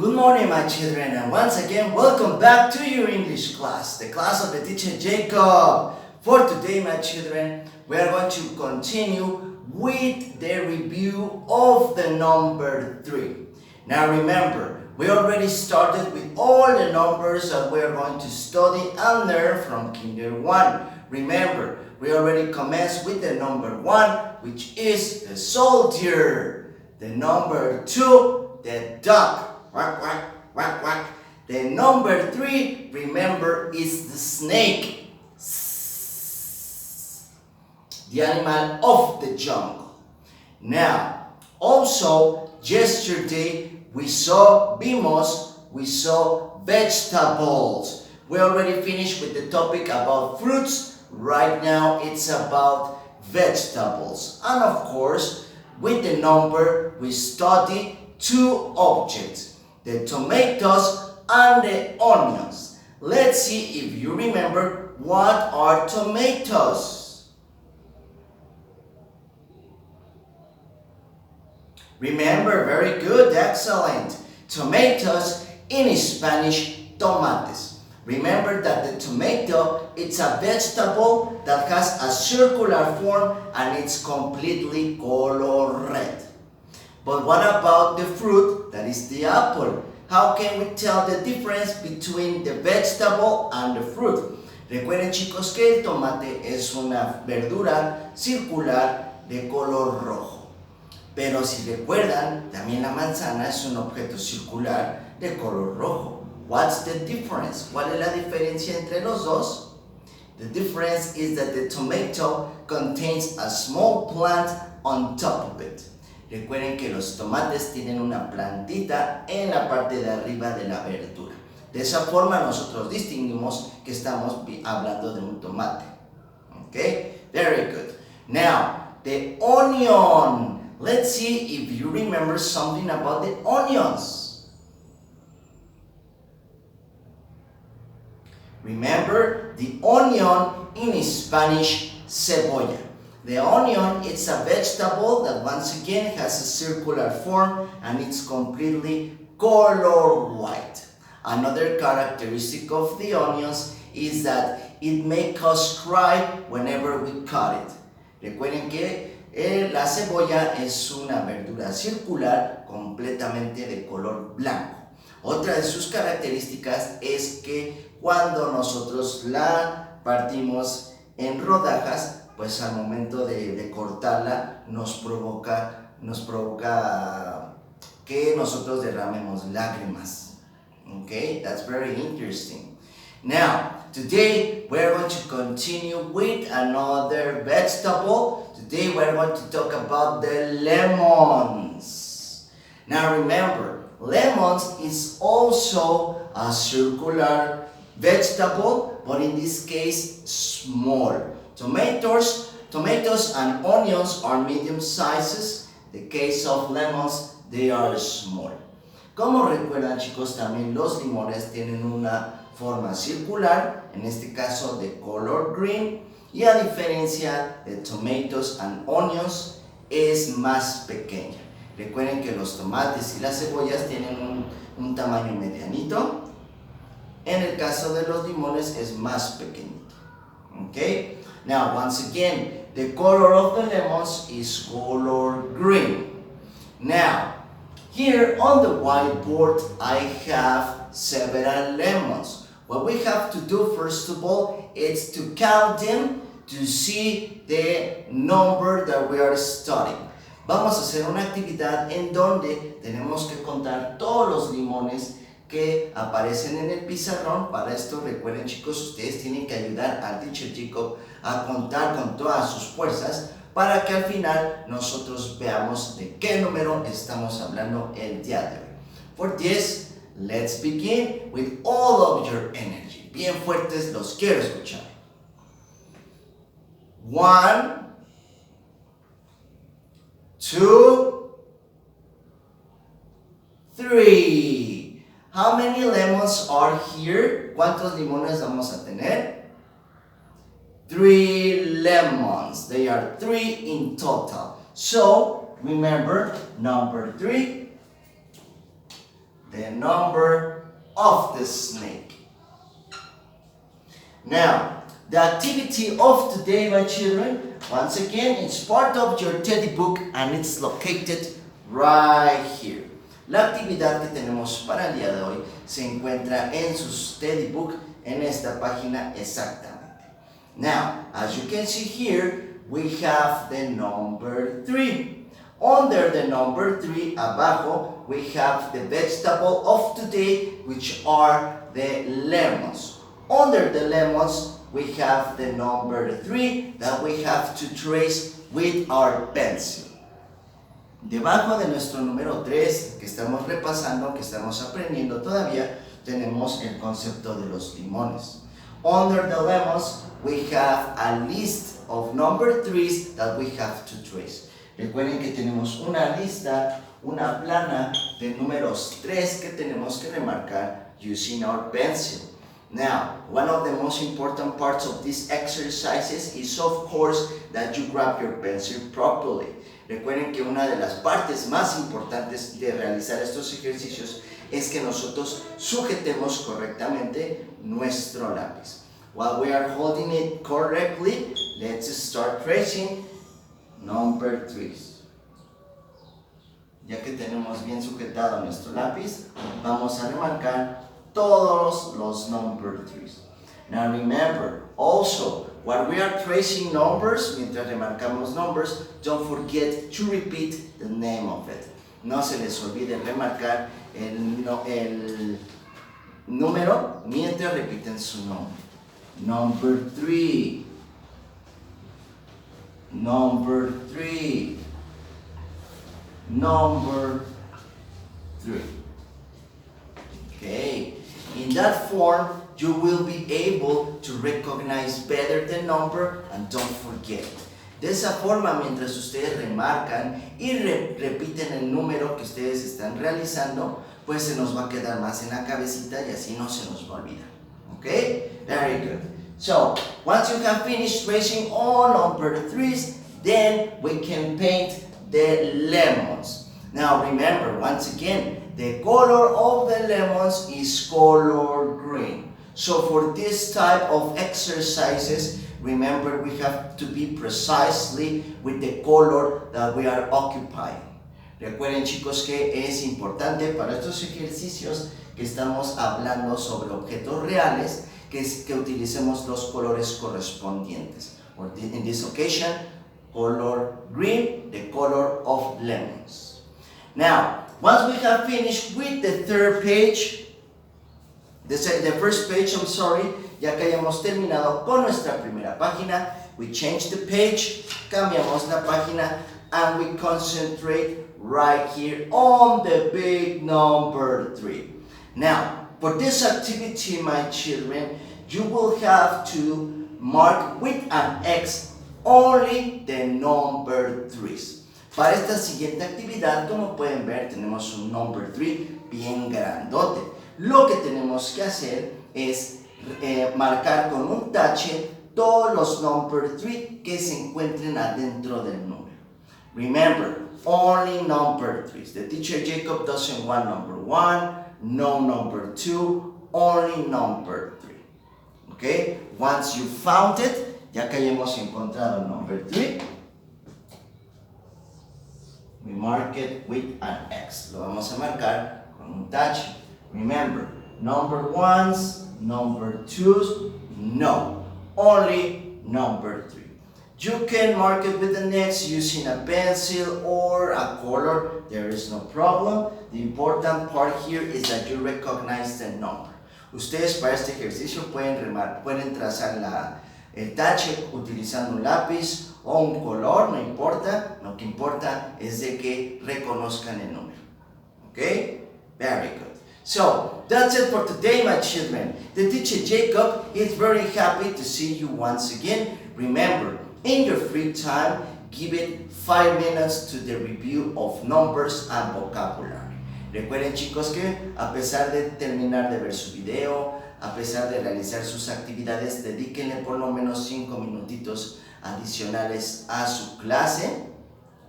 Good morning, my children, and once again, welcome back to your English class, the class of the teacher Jacob. For today, my children, we are going to continue with the review of the number 3. Now remember, we already started with all the numbers that we are going to study and learn from Kinder 1. Remember, we already commenced with the number 1, which is the soldier. The number 2, the duck. Quack, quack, quack, quack. The number 3, remember, is the snake. The animal of the jungle. Now, also, yesterday we saw vegetables. We already finished with the topic about fruits. Right now it's about vegetables. And of course, with the number, we study 2 objects. The tomatoes and the onions. Let's see if you remember what are tomatoes. Remember, very good, excellent. Tomatoes, in Spanish, tomates. Remember that the tomato, it's a vegetable that has a circular form and it's completely color red. But what about the fruit, that is the apple? How can we tell the difference between the vegetable and the fruit? Recuerden, chicos, que el tomate es una verdura circular de color rojo. Pero si recuerdan, también la manzana es un objeto circular de color rojo. What's the difference? ¿Cuál es la diferencia entre los dos? The difference is that the tomato contains a small plant on top of it. Recuerden que los tomates tienen una plantita en la parte de arriba de la verdura. De esa forma nosotros distinguimos que estamos hablando de un tomate. Okay? Very good. Now, the onion. Let's see if you remember something about the onions. Remember, the onion in Spanish, cebolla. The onion, it's a vegetable that once again has a circular form and it's completely color white. Another characteristic of the onions is that it makes us cry whenever we cut it. Recuerden que la cebolla es una verdura circular completamente de color blanco. Otra de sus características es que cuando nosotros la partimos en rodajas, pues al momento de cortarla nos provoca que nosotros derramemos lágrimas. Okay, that's very interesting. Now, today we're going to continue with another vegetable. Today we're going to talk about the lemons. Now remember, lemons is also a circular vegetable, but in this case, small. Tomatoes and onions are medium sizes. The case of lemons, they are small. Como recuerdan, chicos, también los limones tienen una forma circular, en este caso de color green, y a diferencia de tomatoes and onions, es más pequeña. Recuerden que los tomates y las cebollas tienen un tamaño medianito. En el caso de los limones es más pequeñito. Okay? Now, once again, the color of the lemons is color green. Now, here on the whiteboard, I have several lemons. What we have to do, first of all, is to count them to see the number that we are studying. Vamos a hacer una actividad en donde tenemos que contar todos los limones que aparecen en el pizarrón. Para esto, recuerden, chicos, ustedes tienen que ayudar al teacher Jacob a contar con todas sus fuerzas para que al final nosotros veamos de qué número estamos hablando el día de hoy. For this, let's begin with all of your energy. Bien fuertes, los quiero escuchar. 1, 2, 3. How many lemons are here? ¿Cuántos limones vamos a tener? 3 lemons. They are 3 in total. So, remember, number 3 the number of the snake. Now, the activity of today, my children, once again, it's part of your teddy book and it's located right here. La actividad que tenemos para el día de hoy se encuentra en su teddy book en esta página exactamente. Now, as you can see here, we have the number 3. Under the number 3, abajo, we have the vegetable of today, which are the lemons. Under the lemons, we have the number 3 that we have to trace with our pencil. Debajo de nuestro número 3, que estamos repasando, que estamos aprendiendo todavía, tenemos el concepto de los limones. Under the lemons, we have a list of number 3s that we have to trace. Recuerden que tenemos una lista, una plana de números 3 que tenemos que remarcar using our pencil. Now, one of the most important parts of these exercises is, of course, that you grab your pencil properly. Recuerden que una de las partes más importantes de realizar estos ejercicios es que nosotros sujetemos correctamente nuestro lápiz. While we are holding it correctly, let's start tracing number 3s. Ya que tenemos bien sujetado nuestro lápiz, vamos a remarcar todos los number 3s. Now remember, also, while we are tracing numbers, mientras remarcamos numbers, don't forget to repeat the name of it. No se les olvide remarcar el número mientras repiten su nombre. Number 3. Number 3. Number 3. Okay. In that form, you will be able to recognize better the number and don't forget. De esa forma, mientras ustedes remarcan y repiten el número que ustedes están realizando, pues se nos va a quedar más en la cabecita y así no se nos va a olvidar. Okay? Very good. So, once you have finished tracing all number 3s, then we can paint the lemons. Now remember, once again, the color of the lemons is color green. So for this type of exercises, remember we have to be precisely with the color that we are occupying. Recuerden, chicos, que es importante para estos ejercicios que estamos hablando sobre objetos reales que utilicemos los colores correspondientes. Or in this occasion, color green, the color of lemons. Now, once we have finished with the third page, the first page, I'm sorry, ya que hayamos terminado con nuestra primera página, we change the page, cambiamos la página, and we concentrate right here on the big number 3. Now, for this activity, my children, you will have to mark with an X only the number 3s. Para esta siguiente actividad, como pueden ver, tenemos un number 3 bien grandote. Lo que tenemos que hacer es marcar con un tache todos los number 3 que se encuentren adentro del número. Remember, only number 3s. The teacher Jacob doesn't want number 1, no number 2, only number 3. Okay? Once you found it, ya que hayamos encontrado number 3, we mark it with an X. Lo vamos a marcar con un tache. Remember, number 1s, number 2s, no. Only number 3. You can mark it with an X using a pencil or a color. There is no problem. The important part here is that you recognize the number. Ustedes para este ejercicio pueden trazar el tache utilizando un lápiz o un color, no importa. Lo que importa es de que reconozcan el número. Okay? Very good. So, that's it for today, my children. The teacher Jacob is very happy to see you once again. Remember, in your free time, give it 5 minutes to the review of numbers and vocabulary. Recuerden, chicos, que a pesar de terminar de ver su video, a pesar de realizar sus actividades, dedíquenle por lo menos 5 minutitos adicionales a su clase,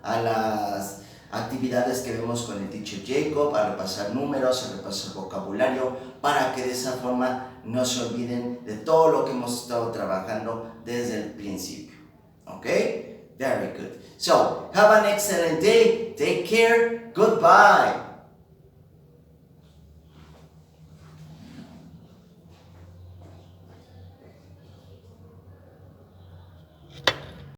a actividades que vemos con el teacher Jacob, a repasar números, a repasar vocabulario, para que de esa forma no se olviden de todo lo que hemos estado trabajando desde el principio. Okay? Very good. So, have an excellent day. Take care. Goodbye.